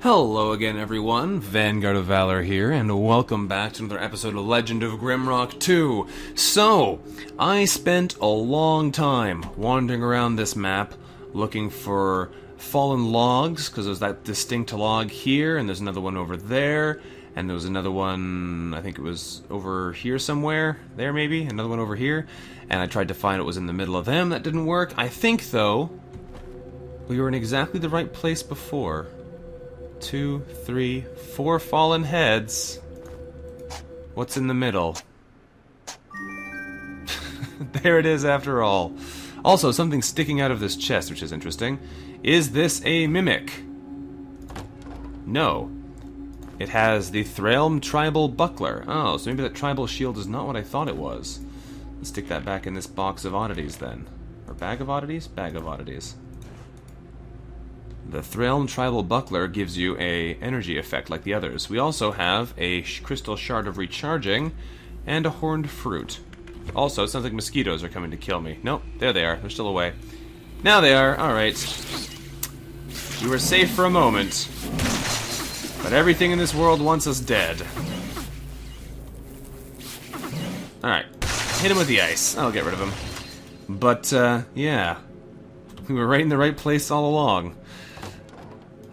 Hello again, everyone. Vanguard of Valor here, and welcome back to another episode of Legend of Grimrock 2. So, I spent a long time wandering around this map, looking for fallen logs, because there's that distinct log here, and there's another one over there, and there was another one, I think it was over here somewhere, there maybe, another one over here, and I tried to find what was in the middle of them. That didn't work. I think, though, we were in exactly the right place before. 2, 3, 4 fallen heads. What's in the middle? There it is after all. Also, something sticking out of this chest, which is interesting. Is this a mimic? No. It has the Thralm tribal buckler. Oh, so maybe that tribal shield is not what I thought it was. Let's stick that back in this box of oddities then. Or bag of oddities? Bag of oddities. The Thralm tribal buckler gives you a energy effect like the others. We also have a crystal shard of recharging and a horned fruit. Also, it sounds like mosquitoes are coming to kill me. Nope, there they are. They're still away. Now they are. Alright. We were safe for a moment. But everything in this world wants us dead. Alright. Hit him with the ice. I'll get rid of him. But, yeah. We were right in the right place all along.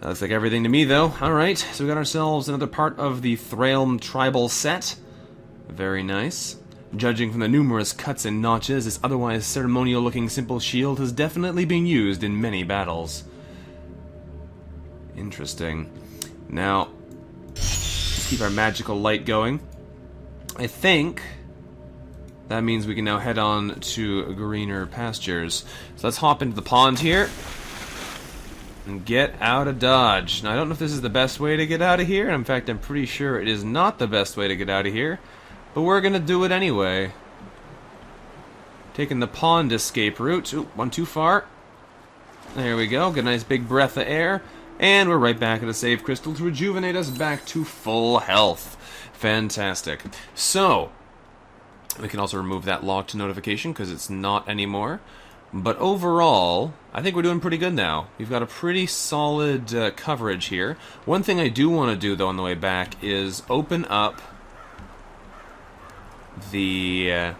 That looks like everything to me, though. Alright, so we got ourselves another part of the Thralm tribal set. Very nice. Judging from the numerous cuts and notches, this otherwise ceremonial-looking simple shield has definitely been used in many battles. Interesting. Now, let's keep our magical light going. I think that means we can now head on to greener pastures. So let's hop into the pond here and get out of Dodge. Now, I don't know if this is the best way to get out of here. In fact, I'm pretty sure it is not the best way to get out of here. But we're going to do it anyway. Taking the pond escape route. Ooh, one too far. There we go. Get a nice big breath of air. And we're right back at a save crystal to rejuvenate us back to full health. Fantastic. So, we can also remove that locked notification because it's not anymore. But overall, I think we're doing pretty good now. We've got a pretty solid coverage here. One thing I do want to do, though, on the way back is open up the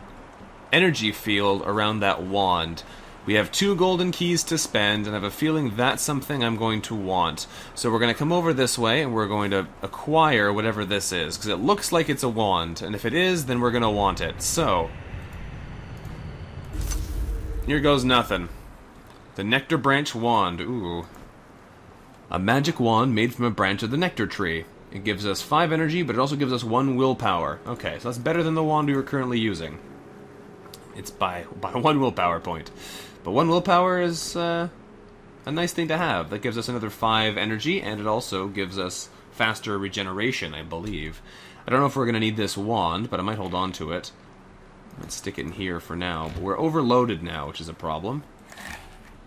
energy field around that wand. We have 2 golden keys to spend, and I have a feeling that's something I'm going to want. So we're going to come over this way, and we're going to acquire whatever this is, because it looks like it's a wand, and if it is, then we're going to want it. So, here goes nothing. The Nectar Branch Wand. Ooh. A magic wand made from a branch of the nectar tree. It gives us 5 energy, but it also gives us 1 willpower. Okay, so that's better than the wand we were currently using. It's by 1 willpower point. But 1 willpower is a nice thing to have. That gives us another 5 energy, and it also gives us faster regeneration, I believe. I don't know if we're going to need this wand, but I might hold on to it. Let's stick it in here for now. But we're overloaded now, which is a problem.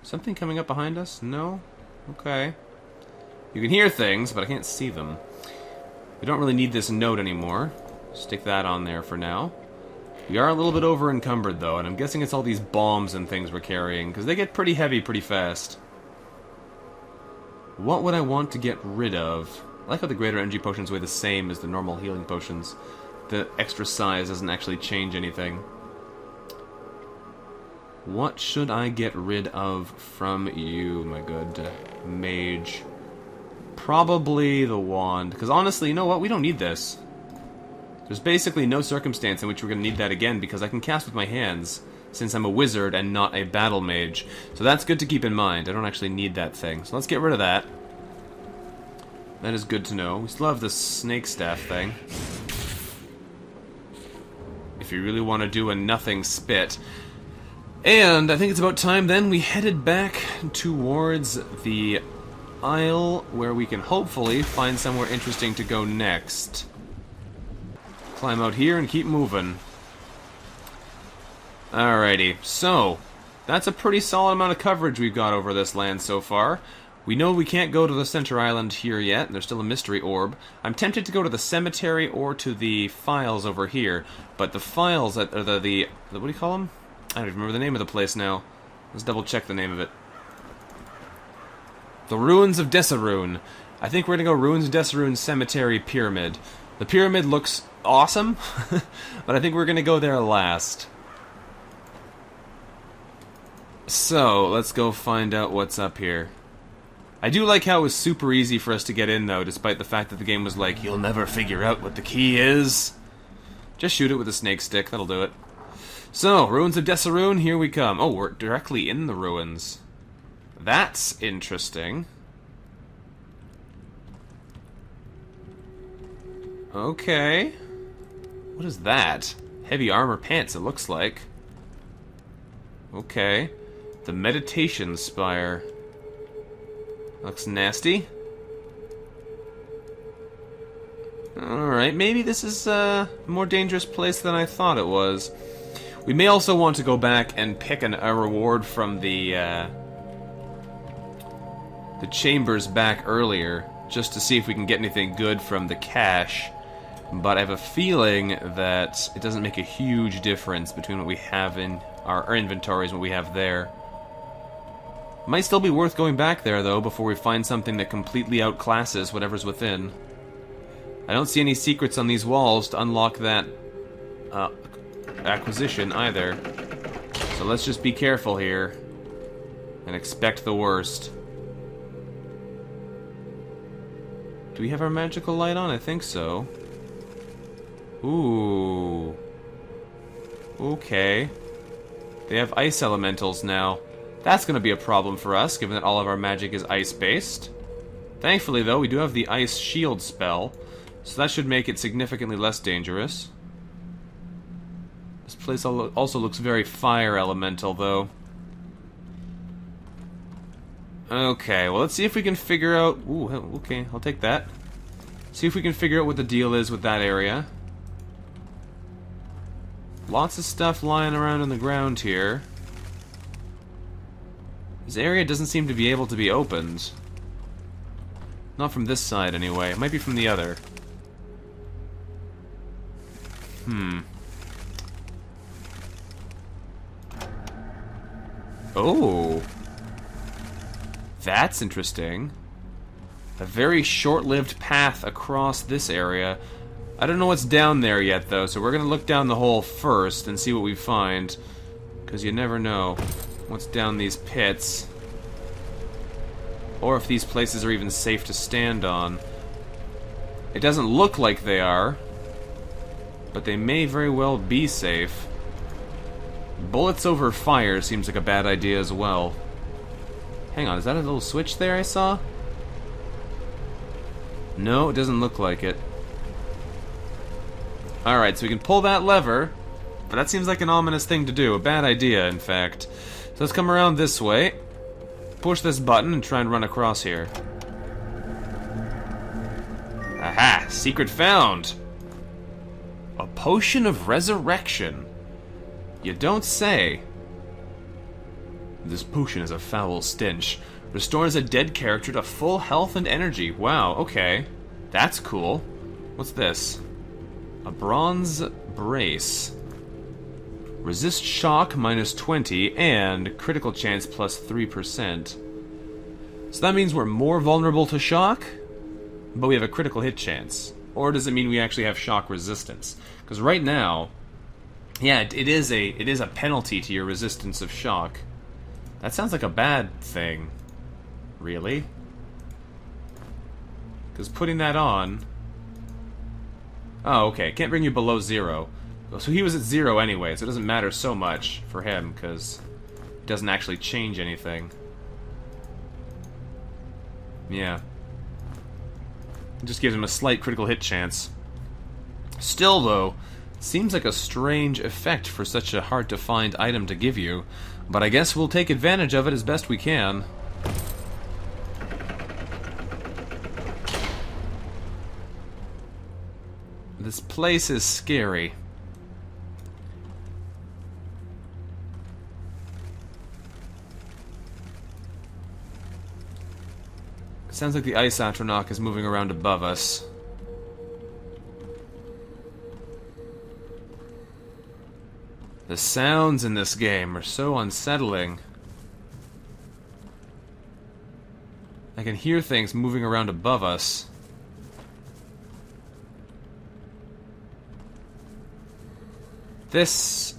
Something coming up behind us? No? Okay. You can hear things, but I can't see them. We don't really need this note anymore. Stick that on there for now. We are a little bit over-encumbered, though, and I'm guessing it's all these bombs and things we're carrying, because they get pretty heavy pretty fast. What would I want to get rid of? I like how the greater energy potions weigh the same as the normal healing potions. The extra size doesn't actually change anything. What should I get rid of from you, my good mage? Probably the wand, because honestly, you know what? We don't need this. There's basically no circumstance in which we're going to need that again, because I can cast with my hands, since I'm a wizard and not a battle mage. So that's good to keep in mind. I don't actually need that thing. So let's get rid of that. That is good to know. We still have the snake staff thing. If you really want to do a nothing spit. And I think it's about time then we headed back towards the Isle, where we can hopefully find somewhere interesting to go next. Climb out here and keep moving. Alrighty, so that's a pretty solid amount of coverage we've got over this land so far. We know we can't go to the center island here yet, and there's still a mystery orb. I'm tempted to go to the cemetery or to the files over here, but the files, that are the what do you call them? I don't even remember the name of the place now. Let's double check the name of it. The Ruins of Desarune. I think we're gonna go Ruins of Desaruun Cemetery Pyramid. The pyramid looks awesome, but I think we're gonna go there last. So, let's go find out what's up here. I do like how it was super easy for us to get in, though, despite the fact that the game was like, you'll never figure out what the key is. Just shoot it with a snake stick, that'll do it. So, Ruins of Desaruun, here we come. Oh, we're directly in the ruins. That's interesting. Okay. What is that? Heavy armor pants, it looks like. Okay. The Meditation Spire. Looks nasty. Alright, maybe this is a more dangerous place than I thought it was. We may also want to go back and pick a reward from the chambers back earlier, just to see if we can get anything good from the cache. But I have a feeling that it doesn't make a huge difference between what we have in our inventories and what we have there. Might still be worth going back there, though, before we find something that completely outclasses whatever's within. I don't see any secrets on these walls to unlock that acquisition, either. So let's just be careful here and expect the worst. Do we have our magical light on? I think so. Ooh. Okay. They have ice elementals now. That's going to be a problem for us, given that all of our magic is ice-based. Thankfully, though, we do have the ice shield spell, so that should make it significantly less dangerous. This place also looks very fire elemental, though. Okay, well, let's see if we can figure out... Ooh, okay, I'll take that. See if we can figure out what the deal is with that area. Lots of stuff lying around on the ground here. This area doesn't seem to be able to be opened. Not from this side, anyway. It might be from the other. Oh. That's interesting. A very short-lived path across this area. I don't know what's down there yet, though, so we're gonna look down the hole first and see what we find. Because you never know what's down these pits. Or if these places are even safe to stand on. It doesn't look like they are, but they may very well be safe. Bullets over fire seems like a bad idea as well. Hang on, is that a little switch there I saw? No, it doesn't look like it. Alright, so we can pull that lever, but that seems like an ominous thing to do. A bad idea, in fact. So let's come around this way, push this button, and try and run across here. Aha! Secret found! A potion of resurrection. You don't say. This potion has a foul stench. Restores a dead character to full health and energy. Wow, okay. That's cool. What's this? A bronze brace. Resist shock minus 20 and critical chance plus 3%. So that means we're more vulnerable to shock, but we have a critical hit chance. Or does it mean we actually have shock resistance? Because right now, yeah, it is a penalty to your resistance of shock. That sounds like a bad thing. Really? Because putting that on... Oh, okay. Can't bring you below 0. So he was at 0 anyway, so it doesn't matter so much for him, because it doesn't actually change anything. Yeah. It just gives him a slight critical hit chance. Still, though, seems like a strange effect for such a hard-to-find item to give you, but I guess we'll take advantage of it as best we can. This place is scary. Sounds like the ice atronach is moving around above us. The sounds in this game are so unsettling. I can hear things moving around above us. This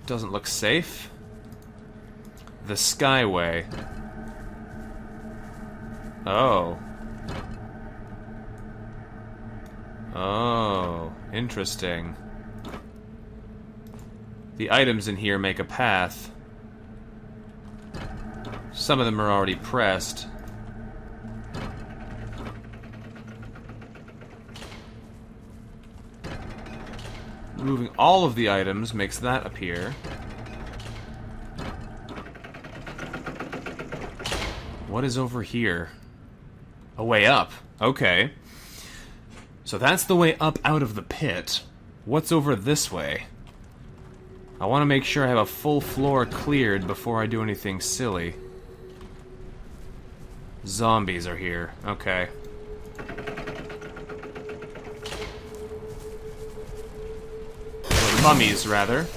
doesn't look safe. The Skyway. Oh. Oh, interesting. The items in here make a path. Some of them are already pressed. Removing all of the items makes that appear. What is over here? A way up. Okay. So that's the way up out of the pit. What's over this way? I want to make sure I have a full floor cleared before I do anything silly. Zombies are here. Okay. Or mummies, rather.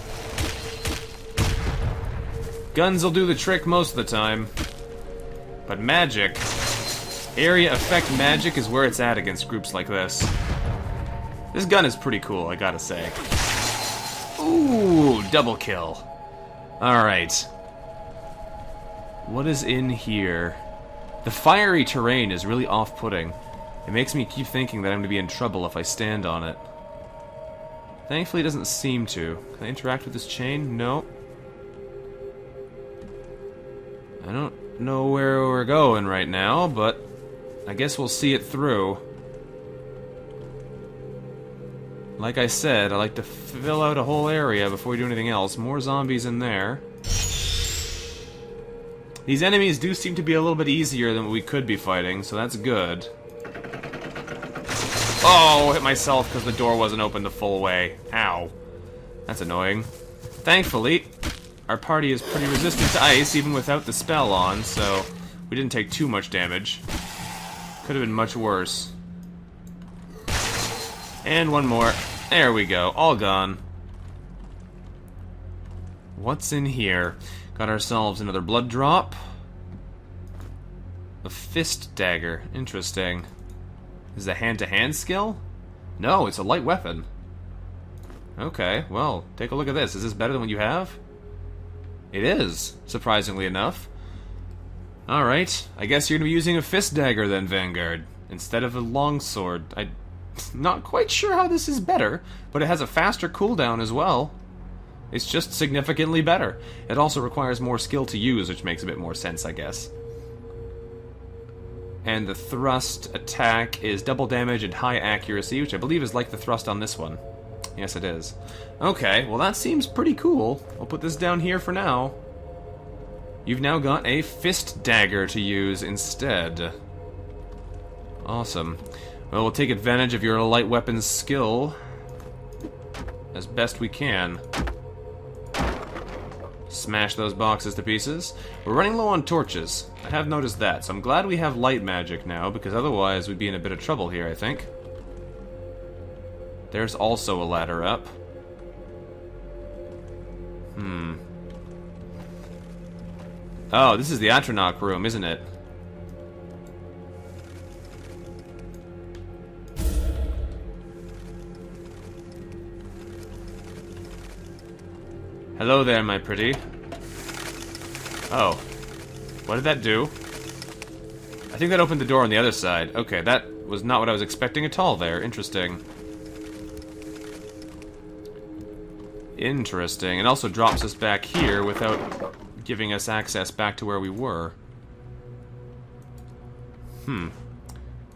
Guns will do the trick most of the time. But magic... Area effect magic is where it's at against groups like this. This gun is pretty cool, I gotta say. Ooh, double kill. Alright. What is in here? The fiery terrain is really off-putting. It makes me keep thinking that I'm gonna be in trouble if I stand on it. Thankfully, it doesn't seem to. Can I interact with this chain? No. I don't know where we're going right now, but I guess we'll see it through. Like I said, I like to fill out a whole area before we do anything else. More zombies in there. These enemies do seem to be a little bit easier than what we could be fighting, so that's good. Oh, hit myself because the door wasn't open the full way. Ow. That's annoying. Thankfully, our party is pretty resistant to ice, even without the spell on, so we didn't take too much damage. Could have been much worse. And one more. There we go. All gone. What's in here? Got ourselves another blood drop. A fist dagger. Interesting. Is it a hand-to-hand skill? No, it's a light weapon. Okay, well, take a look at this. Is this better than what you have? It is, surprisingly enough. Alright, I guess you're going to be using a fist dagger then, Vanguard, instead of a longsword. I'm not quite sure how this is better, but it has a faster cooldown as well. It's just significantly better. It also requires more skill to use, which makes a bit more sense, I guess. And the thrust attack is double damage and high accuracy, which I believe is like the thrust on this one. Yes, it is. Okay, well that seems pretty cool. I'll put this down here for now. You've now got a fist dagger to use instead. Awesome. Well, we'll take advantage of your light weapons skill as best we can. Smash those boxes to pieces. We're running low on torches. I have noticed that, so I'm glad we have light magic now, because otherwise we'd be in a bit of trouble here, I think. There's also a ladder up. Oh, this is the Atronach room, isn't it? Hello there, my pretty. Oh. What did that do? I think that opened the door on the other side. Okay, that was not what I was expecting at all there. Interesting. Interesting. It also drops us back here without giving us access back to where we were.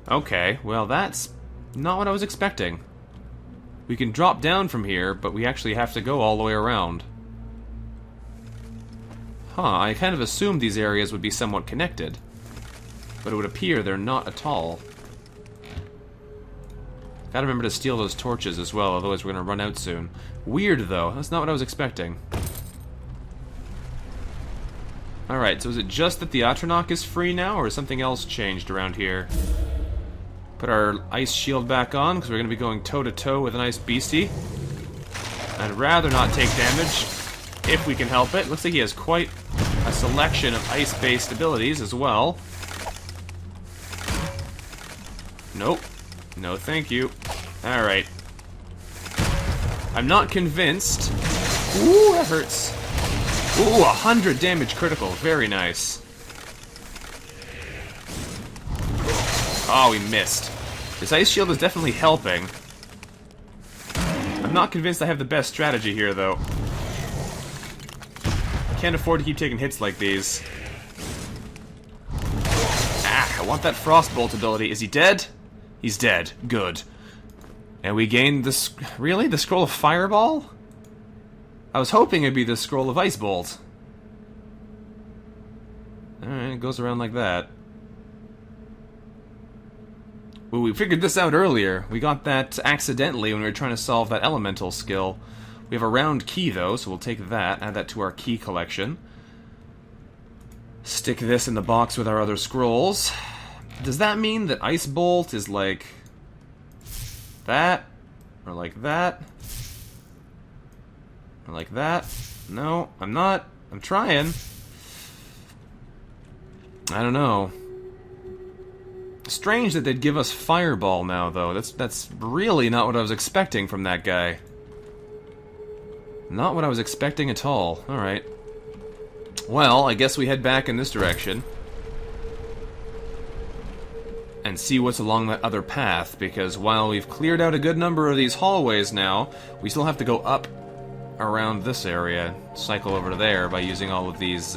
Okay, well that's not what I was expecting. We can drop down from here, but we actually have to go all the way around. I kind of assumed these areas would be somewhat connected, but it would appear they're not at all. Gotta remember to steal those torches as well, otherwise we're gonna run out soon. Weird, though. That's not what I was expecting. Alright, so is it just that the Atronach is free now, or has something else changed around here? Put our ice shield back on, because we're gonna be going toe-to-toe with an ice beastie. I'd rather not take damage, if we can help it. Looks like he has quite a selection of ice-based abilities as well. Nope. No thank you. Alright. I'm not convinced. Ooh, that hurts. Ooh, 100 damage critical. Very nice. Oh, we missed. This ice shield is definitely helping. I'm not convinced I have the best strategy here, though. Can't afford to keep taking hits like these. Ah, I want that Frostbolt ability. Is he dead? He's dead. Good. And we gained the... Really? The Scroll of Fireball? I was hoping it'd be the Scroll of Ice Bolt. Alright, it goes around like that. Well, we figured this out earlier. We got that accidentally when we were trying to solve that elemental skill. We have a round key, though, so we'll take that, add that to our key collection. Stick this in the box with our other scrolls. Does that mean that Ice Bolt is like... that? Or like that? Or like that? No, I'm not. I'm trying. I don't know. Strange that they'd give us Fireball now, though. That's really not what I was expecting from that guy. Not what I was expecting at all. Alright. Well, I guess we head back in this direction. And see what's along that other path, because while we've cleared out a good number of these hallways now, we still have to go up around this area, cycle over to there by using all of these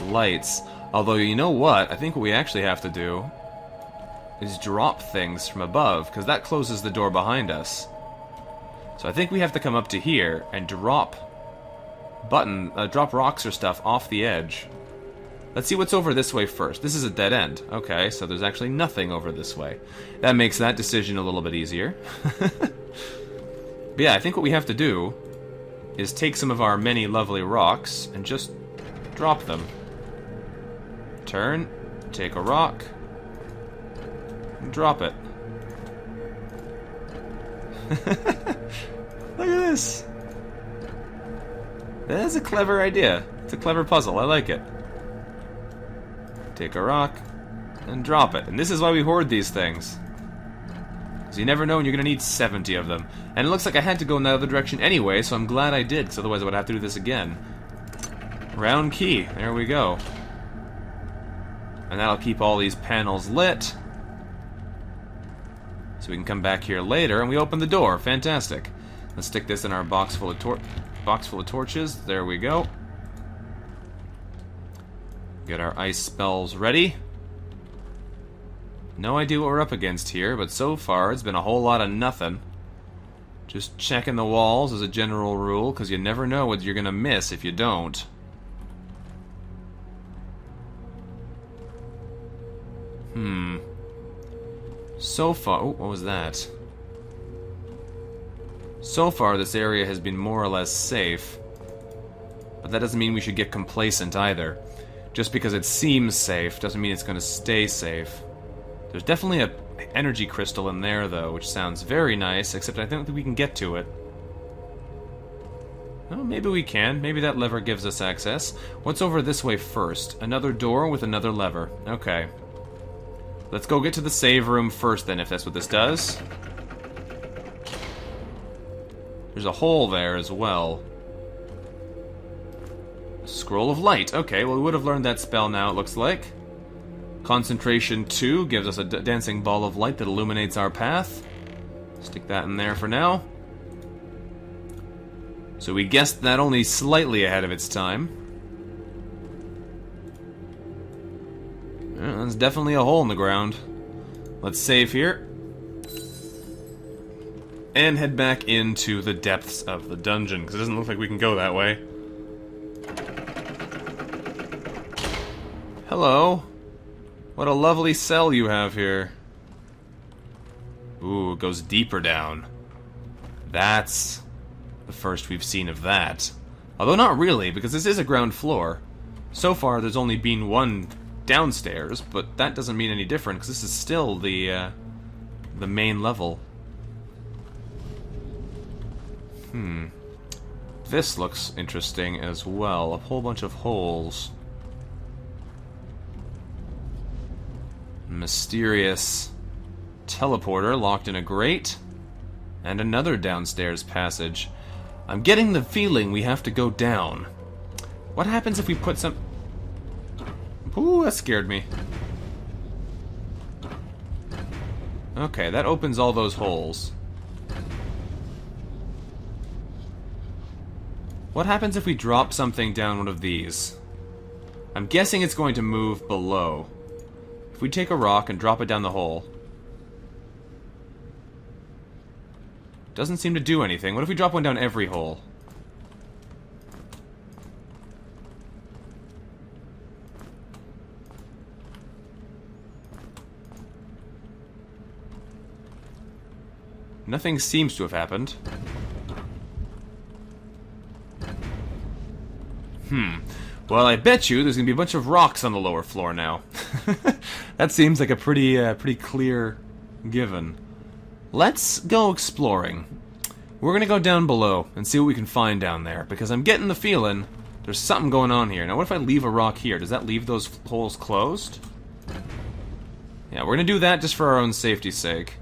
lights. Although, you know what? I think what we actually have to do is drop things from above, because that closes the door behind us. So I think we have to come up to here and drop drop rocks or stuff off the edge. Let's see what's over this way first. This is a dead end. Okay, so there's actually nothing over this way. That makes that decision a little bit easier. But yeah, I think what we have to do is take some of our many lovely rocks and just drop them. Turn, take a rock, and drop it. Look at this. That's a clever idea. It's a clever puzzle. I like it. Take a rock and drop it. And this is why we hoard these things. So you never know when you're going to need 70 of them. And it looks like I had to go in that other direction anyway, so I'm glad I did, because otherwise I would have to do this again. Round key. There we go. And that'll keep all these panels lit. So we can come back here later, and we open the door. Fantastic. Let's stick this in our box full of torches. There we go. Get our ice spells ready. No idea what we're up against here, but so far it's been a whole lot of nothing. Just checking the walls as a general rule, because you never know what you're going to miss if you don't. So far... oh, what was that? So far, this area has been more or less safe. But that doesn't mean we should get complacent either. Just because it seems safe doesn't mean it's going to stay safe. There's definitely an energy crystal in there, though, which sounds very nice, except I don't think we can get to it. Well, maybe we can. Maybe that lever gives us access. What's over this way first? Another door with another lever. Okay. Let's go get to the save room first, then, if that's what this does. There's a hole there as well. Scroll of Light. Okay, well, we would have learned that spell now, it looks like. Concentration 2 gives us a dancing ball of light that illuminates our path. Stick that in there for now. So we guessed that only slightly ahead of its time. Yeah, there's definitely a hole in the ground. Let's save here. And head back into the depths of the dungeon, because it doesn't look like we can go that way. Hello. What a lovely cell you have here. Ooh, it goes deeper down. That's the first we've seen of that. Although not really, because this is a ground floor. So far, there's only been one downstairs, but that doesn't mean any different, because this is still the main level. This looks interesting as well. A whole bunch of holes. Mysterious teleporter locked in a grate. And another downstairs passage. I'm getting the feeling we have to go down. What happens if we put some... Ooh, that scared me. Okay, that opens all those holes. What happens if we drop something down one of these? I'm guessing it's going to move below. If we take a rock and drop it down the hole... Doesn't seem to do anything. What if we drop one down every hole? Nothing seems to have happened. Well, I bet you there's gonna be a bunch of rocks on the lower floor now. That seems like a pretty clear given. Let's go exploring. We're gonna go down below and see what we can find down there, because I'm getting the feeling there's something going on here. Now, what if I leave a rock here? Does that leave those holes closed? Yeah, we're gonna do that just for our own safety's sake.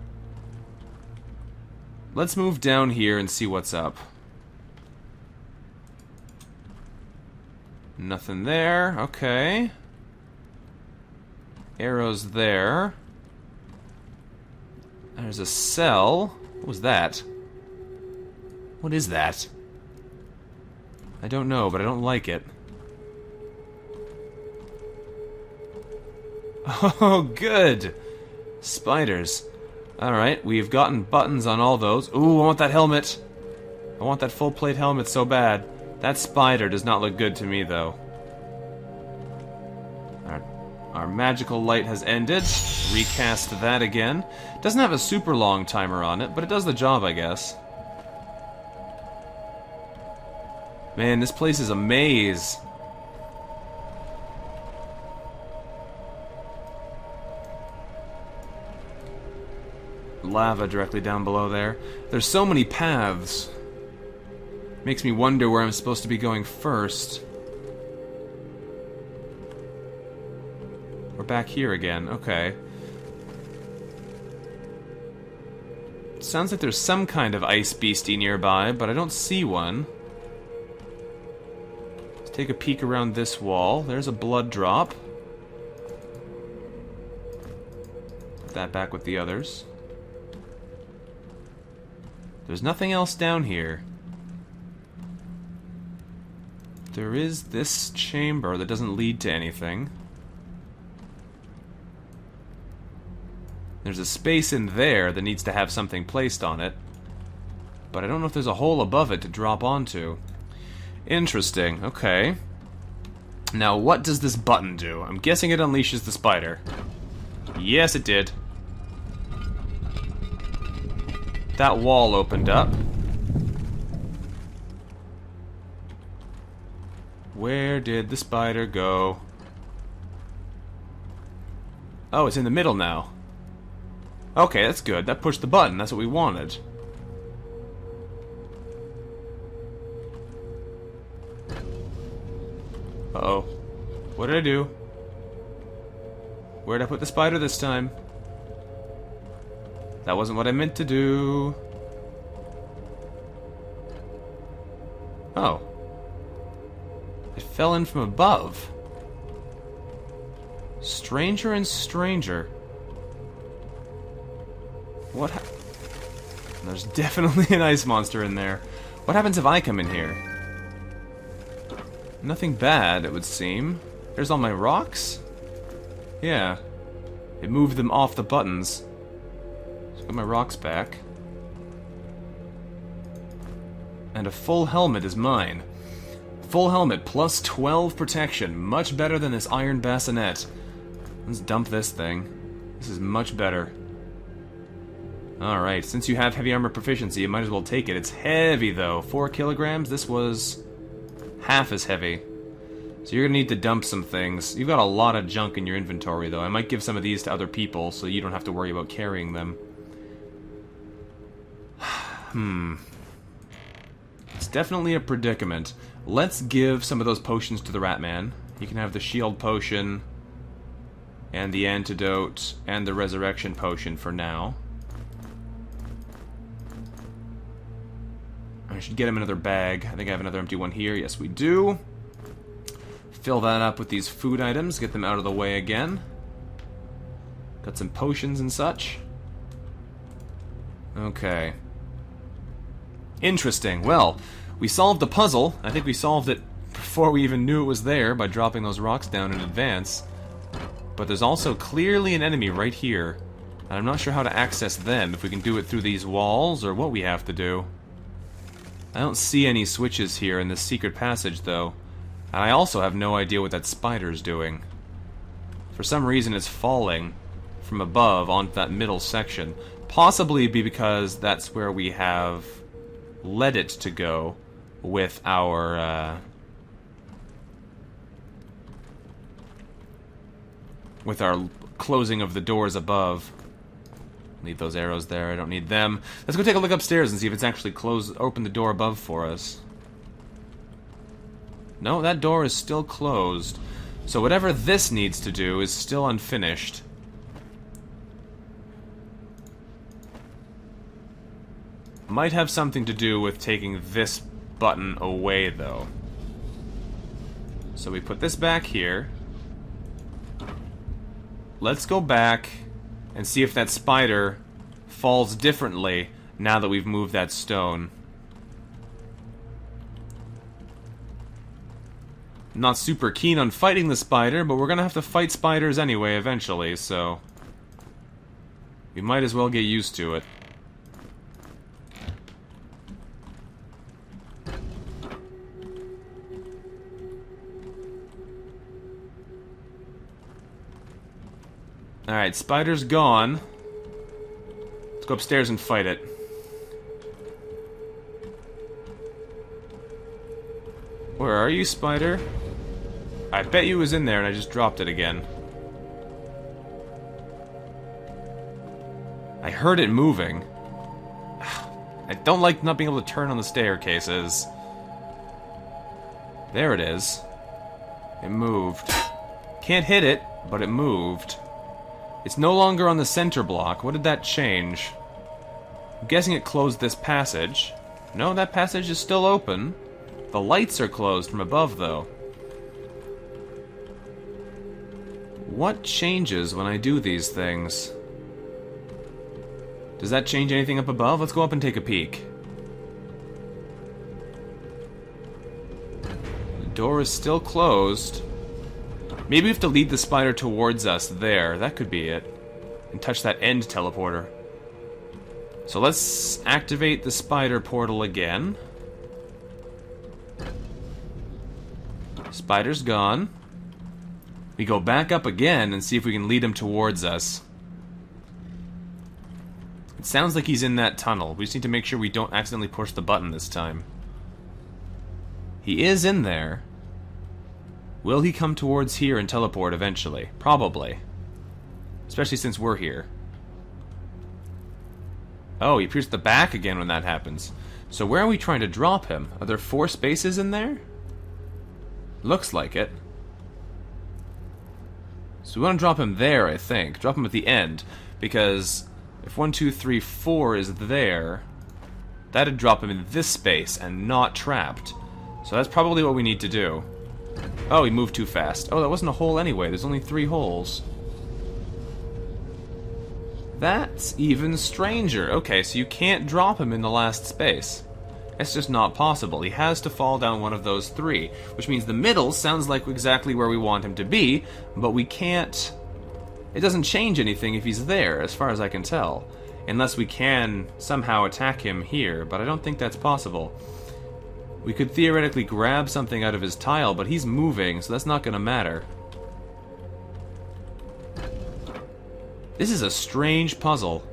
Let's move down here and see what's up. Nothing there. Okay. Arrows there. There's a cell. What was that? What is that? I don't know, but I don't like it. Oh, good! Spiders. Alright, we've gotten buttons on all those. Ooh, I want that helmet! I want that full plate helmet so bad. That spider does not look good to me, though. Our magical light has ended. Recast that again. Doesn't have a super long timer on it, but it does the job, I guess. Man, this place is a maze. Lava directly down below there. There's so many paths. Makes me wonder where I'm supposed to be going first. We're back here again. Okay. Sounds like there's some kind of ice beastie nearby, but I don't see one. Let's take a peek around this wall. There's a blood drop. Put that back with the others. There's nothing else down here. There is this chamber that doesn't lead to anything. There's a space in there that needs to have something placed on it. But I don't know if there's a hole above it to drop onto. Interesting, okay. Now, what does this button do? I'm guessing it unleashes the spider. Yes, it did. That wall opened up. Where did the spider go? Oh, it's in the middle now. Okay, that's good. That pushed the button. That's what we wanted. Uh-oh. What did I do? Where'd I put the spider this time? That wasn't what I meant to do. Oh. It fell in from above. Stranger and stranger. What There's definitely an ice monster in there. What happens if I come in here? Nothing bad, it would seem. There's all my rocks? Yeah. It moved them off the buttons. So got my rocks back. And a full helmet is mine. Full helmet plus 12 protection. Much better than this iron bassinet. Let's dump this thing. This is much better. Alright, since you have heavy armor proficiency, you might as well take it. It's heavy, though. 4 kilograms? This was half as heavy. So you're gonna need to dump some things. You've got a lot of junk in your inventory, though. I might give some of these to other people, so you don't have to worry about carrying them. It's definitely a predicament. Let's give some of those potions to the Ratman. You can have the shield potion, and the antidote, and the resurrection potion for now. I should get him another bag. I think I have another empty one here. Yes, we do. Fill that up with these food items. Get them out of the way again. Got some potions and such. Okay. Interesting. Well, we solved the puzzle. I think we solved it before we even knew it was there by dropping those rocks down in advance. But there's also clearly an enemy right here. And I'm not sure how to access them, if we can do it through these walls or what we have to do. I don't see any switches here in this secret passage, though. And I also have no idea what that spider's doing. For some reason it's falling from above onto that middle section. Possibly because that's where we have led it to go with our closing of the doors above. Leave those arrows there, I don't need them. Let's go take a look upstairs and see if it's actually opened the door above for us. No, that door is still closed. So whatever this needs to do is still unfinished. Might have something to do with taking this button away, though. So we put this back here. Let's go back and see if that spider falls differently now that we've moved that stone. Not super keen on fighting the spider, but we're gonna have to fight spiders anyway eventually, so we might as well get used to it. Alright, spider's gone. Let's go upstairs and fight it. Where are you, spider? I bet you was in there and I just dropped it again. I heard it moving. I don't like not being able to turn on the staircases. There it is. It moved. Can't hit it, but it moved. It's no longer on the center block. What did that change? I'm guessing it closed this passage. No, that passage is still open. The lights are closed from above, though. What changes when I do these things? Does that change anything up above? Let's go up and take a peek. The door is still closed. Maybe we have to lead the spider towards us there. That could be it. And touch that end teleporter. So let's activate the spider portal again. Spider's gone. We go back up again and see if we can lead him towards us. It sounds like he's in that tunnel. We just need to make sure we don't accidentally push the button this time. He is in there. Will he come towards here and teleport eventually? Probably. Especially since we're here. Oh, he appears at the back again when that happens. So where are we trying to drop him? Are there 4 spaces in there? Looks like it. So we want to drop him there, I think. Drop him at the end. Because if 1, 2, 3, 4 is there, that'd drop him in this space and not trapped. So that's probably what we need to do. Oh, he moved too fast. Oh, that wasn't a hole anyway. There's only 3 holes. That's even stranger. Okay, so you can't drop him in the last space. It's just not possible. He has to fall down one of those 3, which means the middle sounds like exactly where we want him to be, but we can't... It doesn't change anything if he's there, as far as I can tell. Unless we can somehow attack him here, but I don't think that's possible. We could theoretically grab something out of his tile, but he's moving, so that's not going to matter. This is a strange puzzle.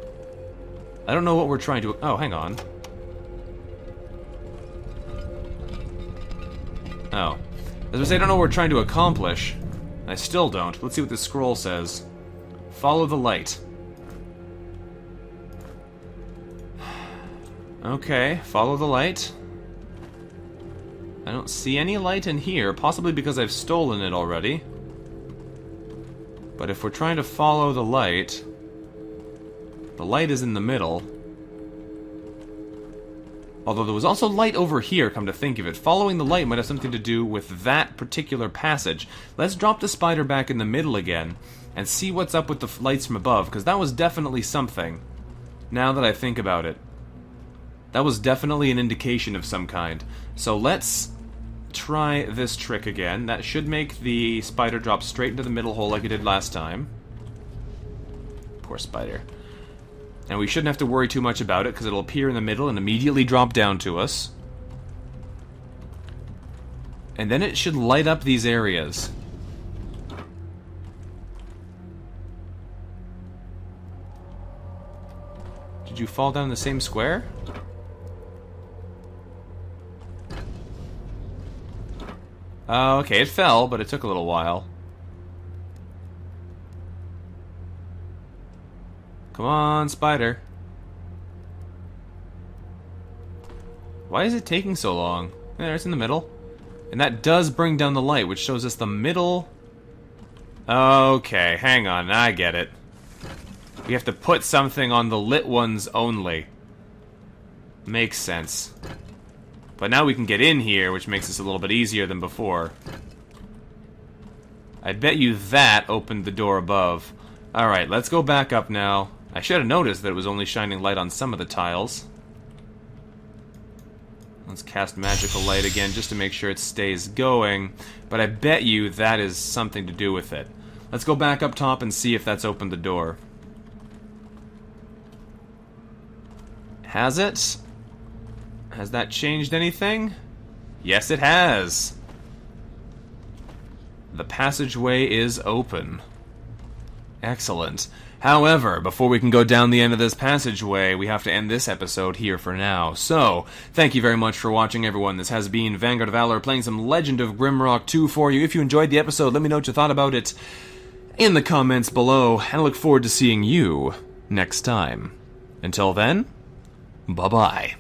I don't know what we're trying to... Oh, hang on. Oh. As I say, I don't know what we're trying to accomplish. I still don't. Let's see what this scroll says. Follow the light. Okay, follow the light. I don't see any light in here, possibly because I've stolen it already. But if we're trying to follow the light is in the middle. Although there was also light over here, come to think of it. Following the light might have something to do with that particular passage. Let's drop the spider back in the middle again and see what's up with the lights from above, because that was definitely something, now that I think about it. That was definitely an indication of some kind. So let's try this trick again. That should make the spider drop straight into the middle hole like it did last time. Poor spider. And we shouldn't have to worry too much about it, because it'll appear in the middle and immediately drop down to us. And then it should light up these areas. Did you fall down the same square? Okay, it fell, but it took a little while. Come on, spider. Why is it taking so long? There, it's in the middle. And that does bring down the light, which shows us the middle. Okay, hang on, I get it. We have to put something on the lit ones only. Makes sense. But now we can get in here, which makes this a little bit easier than before. I bet you that opened the door above. Alright, let's go back up now. I should have noticed that it was only shining light on some of the tiles. Let's cast magical light again just to make sure it stays going. But I bet you that is something to do with it. Let's go back up top and see if that's opened the door. Has it? Has that changed anything? Yes, it has. The passageway is open. Excellent. However, before we can go down the end of this passageway, we have to end this episode here for now. So, thank you very much for watching, everyone. This has been Vanguard of Valor playing some Legend of Grimrock 2 for you. If you enjoyed the episode, let me know what you thought about it in the comments below, and I look forward to seeing you next time. Until then, bye-bye.